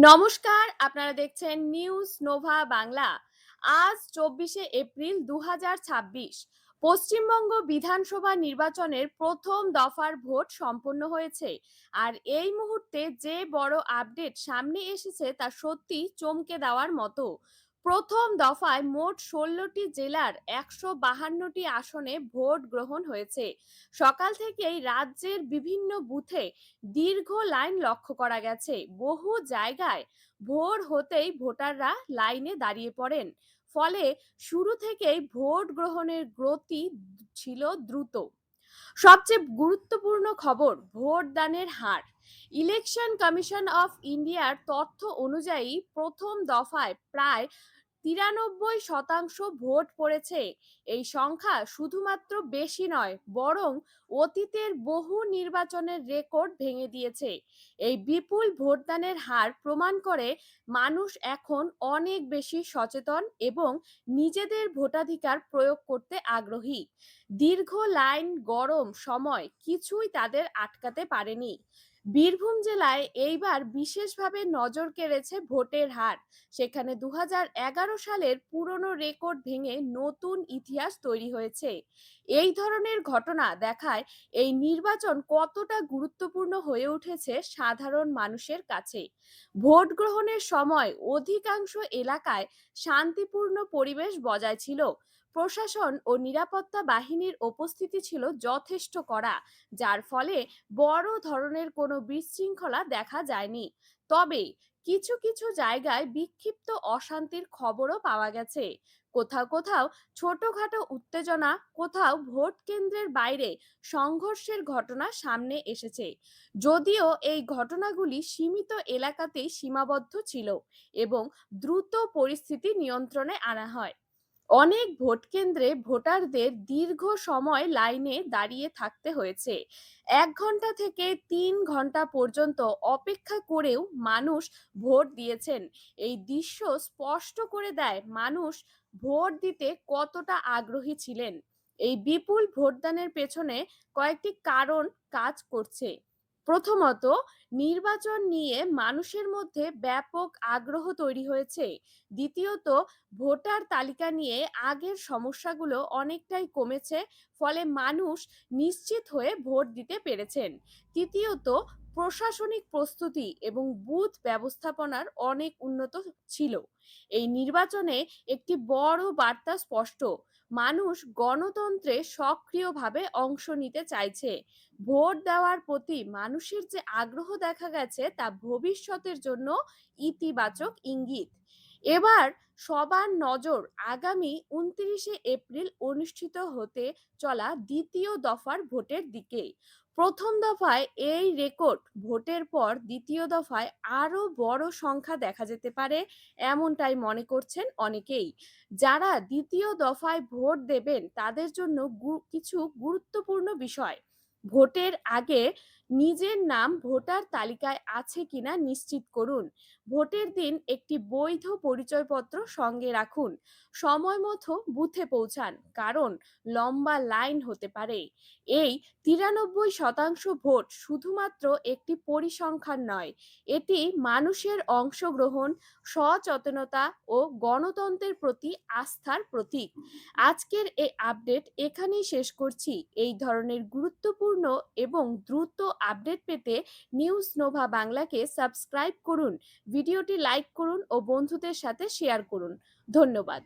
নমস্কার, আপনারা দেখছেন নিউজ নোভা বাংলা। আজ ২৪শে এপ্রিল ২০২৬। পশ্চিমবঙ্গ বিধানসভা নির্বাচনের প্রথম দফার ভোট সম্পন্ন হয়েছে। আর এই মুহূর্তে যে বড় আপডেট সামনে এসেছে তা সত্যি চমকে দেওয়ার মতো। প্রথম দফায় মোট ১৬টি জেলার ১৫২টি আসনে ভোট গ্রহণ হয়েছে। সকাল থেকেই রাজ্যের বিভিন্ন বুথে দীর্ঘ লাইন লক্ষ্য করা গেছে। বহু জায়গায় ভোর হতেই ভোটাররা লাইনে দাঁড়িয়ে পড়েন। ফলে শুরু থেকেই ভোট গ্রহণের গতি ছিল দ্রুত। সবচেয়ে গুরুত্বপূর্ণ খবর, ভোটদানের হার। ইলেকশন কমিশন অফ ইন্ডিয়ার তথ্য অনুযায়ী প্রথম দফায় প্রায় ৯৩% ভোট পড়েছে। এই সংখ্যা শুধুমাত্র বেশি নয়, বরং অতীতের বহু নির্বাচনের রেকর্ড ভেঙে দিয়েছে। এই বিপুল ভোটদানের হার প্রমাণ করে মানুষ এখন অনেক বেশি সচেতন এবং নিজেদের ভোটাধিকার প্রয়োগ করতে আগ্রহী। দীর্ঘ লাইন, গরম সময় কিছুই তাদের আটকাতে পারেনি। বীরভূম জেলায় এইবার বিশেষভাবে নজর কেড়েছে ভোটের হার। সেখানে ২০১১ সালের পুরনো রেকর্ড ভেঙে নতুন ইতিহাস তৈরি হয়েছে। এই ধরনের ঘটনা দেখায় এই নির্বাচন কতটা গুরুত্বপূর্ণ হয়ে উঠেছে সাধারণ মানুষের কাছে। ভোট গ্রহণের সময় অধিকাংশ এলাকায় শান্তিপূর্ণ পরিবেশ বজায় ছিল। প্রশাসন ও নিরাপত্তা বাহিনীর উপস্থিতি ছিল যথেষ্ট কড়া, যার ফলে বড় ধরনের কোনো বিশৃঙ্খলা দেখা যায়নি। তবে কিছু কিছু জায়গায় বিক্ষিপ্ত অশান্তির খবরও পাওয়া গেছে। কোথাও কোথাও ছোটখাটো উত্তেজনা, কোথাও ভোট কেন্দ্রের বাইরে সংঘর্ষের ঘটনা সামনে এসেছে। যদিও এই ঘটনাগুলি সীমিত এলাকাতেই সীমাবদ্ধ ছিল এবং দ্রুত পরিস্থিতি নিয়ন্ত্রণে আনা হয়। অনেক ভোট কেন্দ্রে ভোটারদের দীর্ঘ সময় লাইনে দাঁড়িয়ে থাকতে হয়েছে। ১ ঘন্টা থেকে ৩ ঘন্টা পর্যন্ত অপেক্ষা করেও মানুষ ভোট দিয়েছেন। এই দৃশ্য স্পষ্ট করে দেয় মানুষ ভোট দিতে কতটা আগ্রহী ছিলেন। এই বিপুল ভোটদানের পেছনে কয়েকটি কারণ কাজ করছে। প্রথমত, নির্বাচন নিয়ে মানুষের মধ্যে ব্যাপক আগ্রহ তৈরি হয়েছে। দ্বিতীয়ত, ভোটার তালিকা নিয়ে আগের সমস্যাগুলো অনেকটাই কমেছে, ফলে মানুষ নিশ্চিত হয়ে ভোট দিতে পেরেছেন। তৃতীয়ত, প্রশাসনিক প্রস্তুতি এবং বুথ ব্যবস্থাপনার অনেক উন্নত ছিল। এই নির্বাচনে একটি বড় বার্তা স্পষ্ট, মানুষ গণতন্ত্রে সক্রিয়ভাবে অংশ নিতে চাইছে। ভোট দেওয়ার প্রতি মানুষের যে আগ্রহ দেখা গেছে তা ভবিষ্যতের জন্য ইতিবাচক ইঙ্গিত। এবার সবার নজর আগামী ২৯শে এপ্রিল অনুষ্ঠিত হতে চলা দ্বিতীয় দফার ভোটের দিকে। প্রথম দফায় এই রেকর্ড ভোটের পর দ্বিতীয় দফায় আরো বড় সংখ্যা দেখা যেতে পারে, এমনটাই মনে করছেন অনেকেই। যারা দ্বিতীয় দফায় ভোট দেবেন তাদের জন্য কিছু গুরুত্বপূর্ণ বিষয়। ভোটের আগে নিজের নাম ভোটার তালিকায় আছে কিনা নিশ্চিত করুন। ভোটের দিন একটি বৈধ পরিচয়পত্র সঙ্গে রাখুন। সময় মতো বুথে পৌঁছান, কারণ লম্বা লাইন হতে পারে। এই ৯৩% ভোট শুধুমাত্র একটি পরিসংখ্যান নয়, এটি মানুষের অংশগ্রহণ, সচেতনতা ও গণতন্ত্রের প্রতি আস্থার প্রতীক। আজকের এই আপডেট এখানেই শেষ করছি। এই ধরনের গুরুত্বপূর্ণ এবং দ্রুত আপডেট পেতে নিউজ নোভা বাংলাকে সাবস্ক্রাইব করুন, ভিডিওটি লাইক করুন ও বন্ধুদের সাথে শেয়ার করুন। ধন্যবাদ।